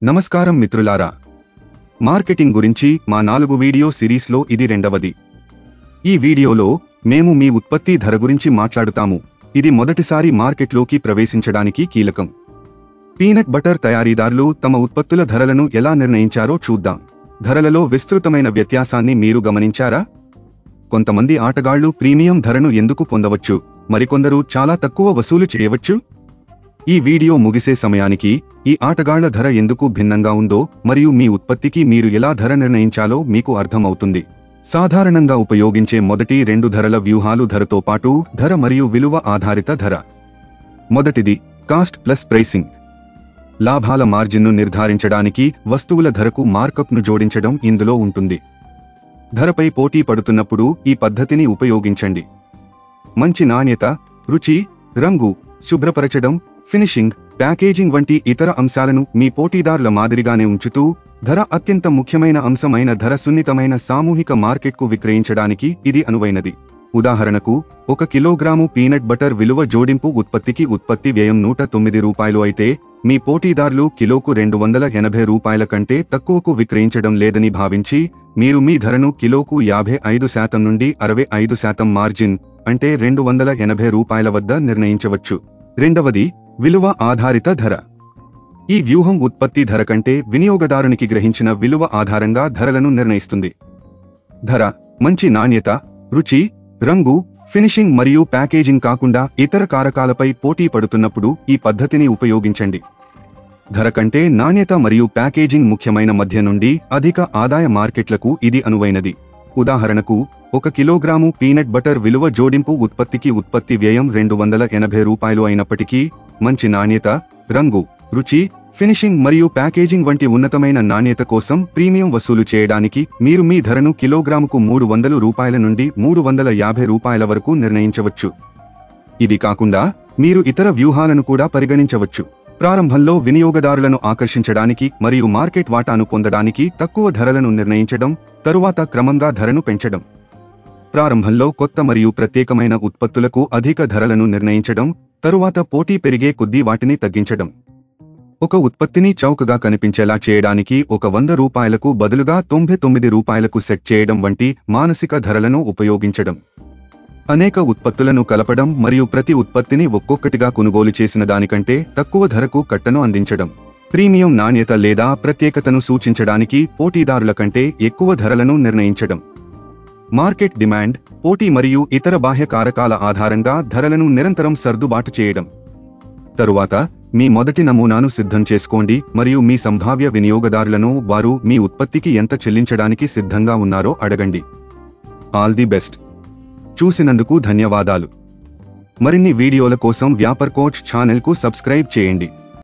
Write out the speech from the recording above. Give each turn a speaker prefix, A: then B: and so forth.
A: నమస్కారం మిత్రులారా, మార్కెటింగ్ గురించి మా 4 వీడియో సిరీస్లో ఇది రెండవది. ఈ వీడియోలో మేము మీ ఉత్పత్తి ధర గురించి మాట్లాడుతాము. ఇది మొదటిసారి మార్కెట్లోకి ప్రవేశించడానికి కీలకం. పీనట్ బటర్ తయారీదారులు తమ ఉత్పత్తుల ధరలను ఎలా నిర్ణయించారో చూద్దాం. ధరలలో విస్తృతమైన వ్యత్యాసాన్ని మీరు గమనించారా? కొంతమంది ఆటగాళ్లు ప్రీమియం ధరను ఎందుకు పొందవచ్చు, మరికొందరు చాలా తక్కువ వసూలు చేయవచ్చు. ఈ వీడియో ముగిసే సమయానికి ఈ ఆటగాళ్ల ధర ఎందుకు భిన్నంగా ఉందో మరియు మీ ఉత్పత్తికి మీరు ఎలా ధర నిర్ణయించాలో మీకు అర్థమవుతుంది. సాధారణంగా ఉపయోగించే మొదటి 2 ధరల వ్యూహాలు ధరతో పాటు ధర మరియు విలువ ఆధారిత ధర. మొదటిది కాస్ట్ ప్లస్ ప్రైసింగ్. లాభాల మార్జిన్ను నిర్ధారించడానికి వస్తువుల ధరకు మార్కప్ను జోడించడం ఇందులో ఉంటుంది. ధరపై పోటీ పడుతున్నప్పుడు ఈ పద్ధతిని ఉపయోగించండి. మంచి నాణ్యత, రుచి, రంగు, శుభ్రపరచడం, ఫినిషింగ్, ప్యాకేజింగ్ వంటి ఇతర అంశాలను మీ పోటీదారుల మాదిరిగానే ఉంచుతూ ధర అత్యంత ముఖ్యమైన అంశమైన ధర సున్నితమైన సామూహిక మార్కెట్కు విక్రయించడానికి ఇది అనువైనది. ఉదాహరణకు, 1 కిలోగ్రాము పీనట్ బటర్ విలువ జోడింపు ఉత్పత్తికి ఉత్పత్తి వ్యయం ₹109 అయితే మీ పోటీదారులు కిలోకు ₹280 కంటే తక్కువకు విక్రయించడం లేదని భావించి మీరు మీ ధరను కిలోకు 55% నుండి 65% మార్జిన్ అంటే ₹280 వద్ద నిర్ణయించవచ్చు. రెండవది విలువ ఆధారిత ధర. ఈ వ్యూహం ఉత్పత్తి ధర కంటే వినియోగదారునికి గ్రహించిన విలువ ఆధారంగా ధరలను నిర్ణయిస్తుంది. ధర మంచి నాణ్యత, రుచి, రంగు, ఫినిషింగ్ మరియు ప్యాకేజింగ్ కాకుండా ఇతర కారకాలపై పోటీ పడుతున్నప్పుడు ఈ పద్ధతిని ఉపయోగించండి. ధర కంటే నాణ్యత మరియు ప్యాకేజింగ్ ముఖ్యమైన మధ్య నుండి అధిక ఆదాయ మార్కెట్లకు ఇది అనువైనది. ఉదాహరణకు, 1 కిలోగ్రాము పీనట్ బటర్ విలువ జోడింపు ఉత్పత్తికి ఉత్పత్తి వ్యయం ₹280 అయినప్పటికీ మంచి నాణ్యత, రంగు, రుచి, ఫినిషింగ్ మరియు ప్యాకేజింగ్ వంటి ఉన్నతమైన నాణ్యత కోసం ప్రీమియం వసూలు చేయడానికి మీరు మీ ధరను కిలోగ్రాముకు ₹300 నుండి ₹350 వరకు నిర్ణయించవచ్చు. ఇవి కాకుండా మీరు ఇతర వ్యూహాలను కూడా పరిగణించవచ్చు. ప్రారంభంలో వినియోగదారులను ఆకర్షించడానికి మరియు మార్కెట్ వాటాను పొందడానికి తక్కువ ధరలను నిర్ణయించడం, తరువాత క్రమంగా ధరను పెంచడం. ప్రారంభంలో కొత్త మరియు ప్రత్యేకమైన ఉత్పత్తులకు అధిక ధరలను నిర్ణయించడం, తరువాత పోటీ పెరిగే కొద్దీ వాటిని తగ్గించడం. ఒక ఉత్పత్తిని చౌకగా కనిపించేలా చేయడానికి ₹100కు బదులుగా ₹99కు సెట్ చేయడం వంటి మానసిక ధరలను ఉపయోగించడం. అనేక ఉత్పత్తులను కలపడం మరియు ప్రతి ఉత్పత్తిని ఒక్కొక్కటిగా కొనుగోలు చేసిన దానికంటే తక్కువ ధరకు కట్టను అందించడం. ప్రీమియం నాణ్యత లేదా ప్రత్యేకతను సూచించడానికి పోటీదారుల కంటే ఎక్కువ ధరలను నిర్ణయించడం. మార్కెట్ డిమాండ్, పోటీ మరియు ఇతర బాహ్య కారకాల ఆధారంగా ధరలను నిరంతరం సర్దుబాటు చేయడం. తరువాత మీ మొదటి నమూనాను సిద్ధం చేసుకోండి మరియు మీ సంభావ్య వినియోగదారులను వారు మీ ఉత్పత్తికి ఎంత చెల్లించడానికి సిద్ధంగా ఉన్నారో అడగండి. All the best. చూసినందుకు ధన్యవాదాలు. మరిన్ని వీడియోల కోసం వ్యాపార్ కోచ్ ఛానల్కు సబ్స్క్రైబ్ చేయండి.